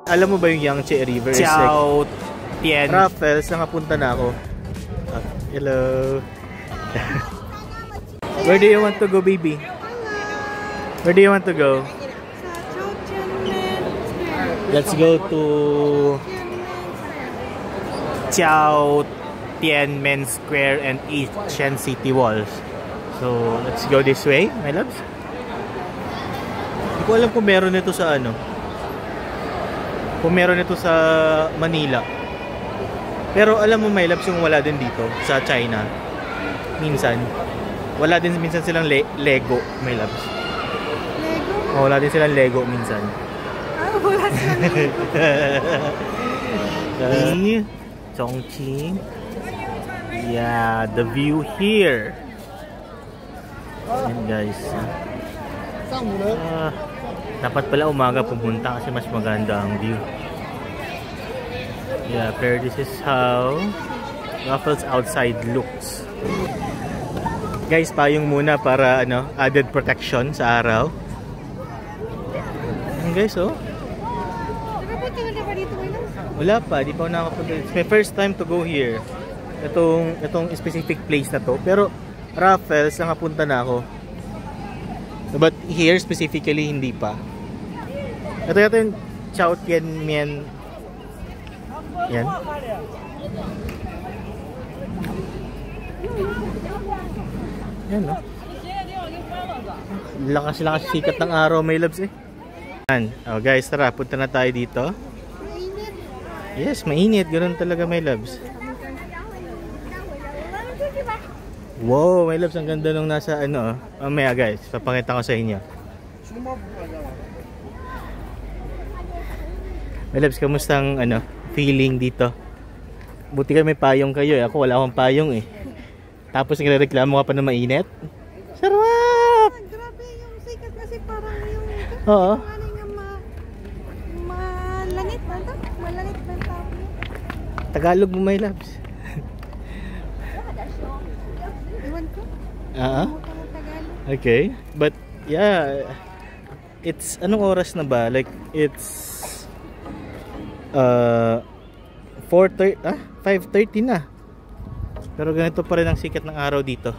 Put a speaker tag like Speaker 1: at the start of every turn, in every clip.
Speaker 1: Alam mo ba yung Yangtze River?
Speaker 2: Chao Tien.
Speaker 1: Raffles, nakapunta na ako. Hello. Where do you want to go, baby? Where do you want to go? Let's go to
Speaker 2: Chao Tiananmen Square and Ancient City Walls.
Speaker 1: So, let's go this way, my loves. Hindi ko alam kung meron nito sa ano. Kung meron nito sa Manila. Pero alam mo, my loves, yung wala din dito sa China. Minsan. Wala din minsan silang Lego, my loves.
Speaker 3: Lego?
Speaker 1: Wala din silang Lego minsan.
Speaker 3: Wala silang Lego.
Speaker 1: Chongqing. Yeah, the view here. Ayan guys. Dapat pala umaga pumunta kasi mas maganda ang view. Yeah, pero this is how Raffles outside looks. Guys, payong muna para ano, added protection sa araw. Ayan guys, oh.
Speaker 3: Nakapunta ka na ba dito ngayon?
Speaker 1: Wala pa, di pa ako nakapunta. It's my first time to go here. Itong specific place na to. Pero Raffles, nakapunta na ako. But here specifically, hindi pa. Ito yung Chao Tiananmen. Yan. Yan, no? Lakas sikat ng araw, my loves, eh. Yan. Oh, guys, tara, punta na tayo dito.
Speaker 3: Mainit.
Speaker 1: Yes, mainit. Ganun talaga, my loves. Wow, my loves, ang ganda nung nasa ano. Mamaya guys, papakita ko sa inyo. My loves, kamusta ang ano, feeling dito? Buti ka may payong kayo eh. Ako wala akong payong eh. Tapos nagreklamo ka pa na mainit? Sarap!
Speaker 3: Grabe yung sikat kasi parang yung
Speaker 1: oo.
Speaker 3: Malanit ba ito? Malanit ba ito?
Speaker 1: Tagalog mo, my loves. Okay, but yeah, it's anong oras na ba? Like it's 5:30 na. Pero ganito pa rin ang sikat ng araw dito.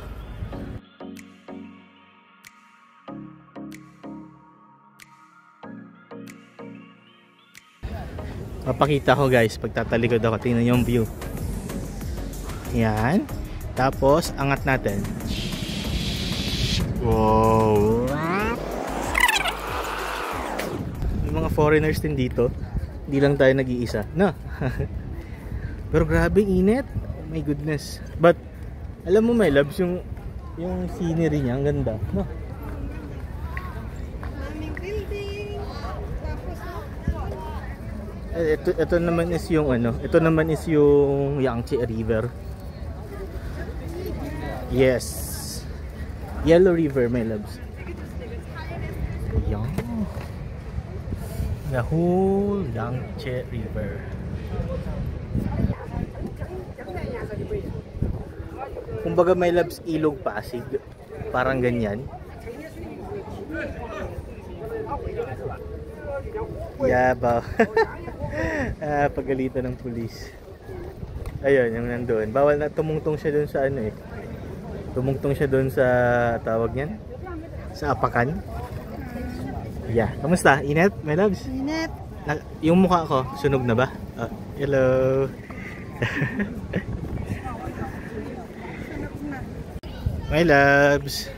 Speaker 1: Papakita ko guys, pagtatalikod ako, tingnan yung view. Yan. Tapos angat natin. Wow. May mga foreigners din dito. Hindi lang tayo nag-iisa. No. Pero grabe init. Oh my goodness. But alam mo, my loves, yung scenery niya ang ganda. No.
Speaker 3: Daming building. Tapos
Speaker 1: Ito naman is yung ano. Ito naman is yung Yangtze River. Yes. Yellow River, my loves. Ayan. The whole Yangtze River. Kumbaga, my loves, ilog Pasig. Parang ganyan. Yabaw. Pagalitan ng pulis. Ayun, yung nandun. Bawal na, tumungtong siya dun sa ano eh. Tumungtong siya doon sa tawag niyan, sa apakan. Yeah, kamusta? Init, my loves?
Speaker 3: init.
Speaker 1: Yung mukha ko, sunog na ba? Hello. My loves.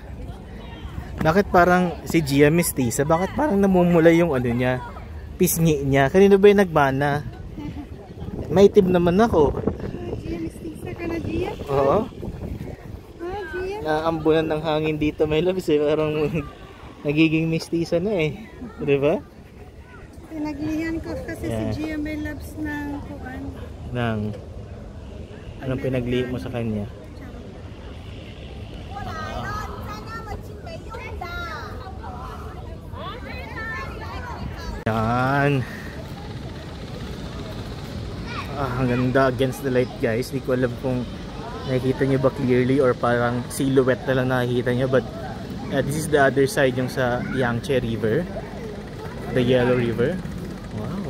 Speaker 1: Bakit parang si Gia Mestiza? Bakit parang namumula yung ano niya, pisngi niya? Kanino ba yung nagbana? May itim naman ako.
Speaker 3: Gia Mestiza ka na, Gia?
Speaker 1: Oo.
Speaker 3: Gia?
Speaker 1: Naambunan ng hangin dito, my loves, eh. Parang nagiging mestiza na eh. Diba?
Speaker 3: Pinaglihan ko kasi si Gia may loves ng kuan.
Speaker 1: Anong pinagli mo sa kanya? Yan. Ang ganda against the light, guys. Hindi ko alam kung nakikita nyo ba clearly or parang silhouette na lang nakikita nyo, but this is the other side, yung sa Yangtze River, the Yellow River. Wow.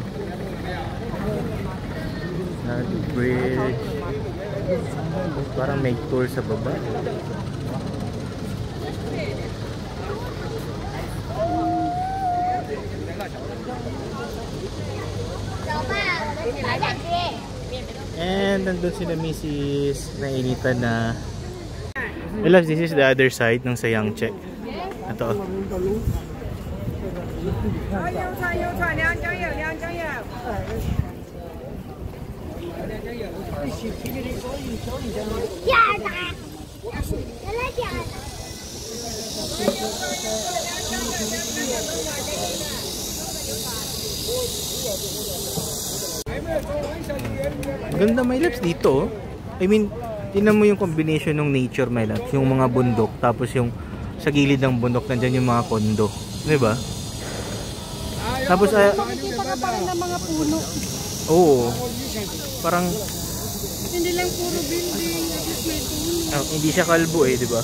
Speaker 1: Bridge. Parang may tour sa baba. And nandun sila Mrs. Nainitan na. I love this is the other side ng Sayangche. Ito. Ganda my loves dito. I mean, tingnan mo yung combination ng nature my loves, yung mga bundok tapos yung sa gilid ng bundok nandiyan yung mga kondo, 'di ba? Tapos
Speaker 3: Makikita ka pa rin ng mga puno.
Speaker 1: oo. Parang
Speaker 3: Hindi lang puro building, at least may puno.
Speaker 1: hindi siya kalbo eh, 'di ba?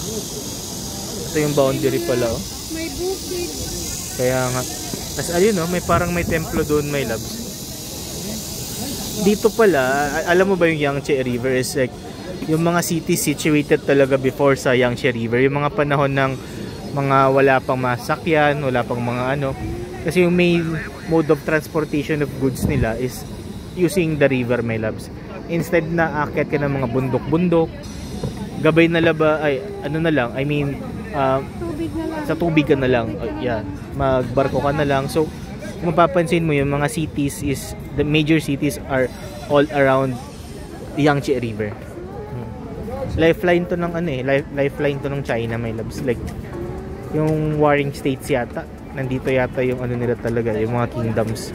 Speaker 1: Ito yung boundary pala oh.
Speaker 3: May bukid.
Speaker 1: Kaya nga. Tapos ayun oh, may parang may templo doon my loves. Dito pala, alam mo ba yung Yangtze River is like yung mga cities situated talaga before sa Yangtze River. Yung mga panahon ng mga wala pang masakyan, wala pang mga ano. Kasi yung main mode of transportation of goods nila is using the river, my loves. Instead na aakyat ka ng mga bundok-bundok, gabay na laba, ay ano na lang, I mean,
Speaker 3: Tubig na lang.
Speaker 1: sa tubig ka na lang. Yeah, magbarko ka na lang. So, kung mapapansin mo yung mga cities is, the major cities are all around Yangtze River. Lifeline to ng ano eh, lifeline to ng China, my loves. Like, yung warring states yata, nandito yata yung ano nila talaga, yung mga kingdoms.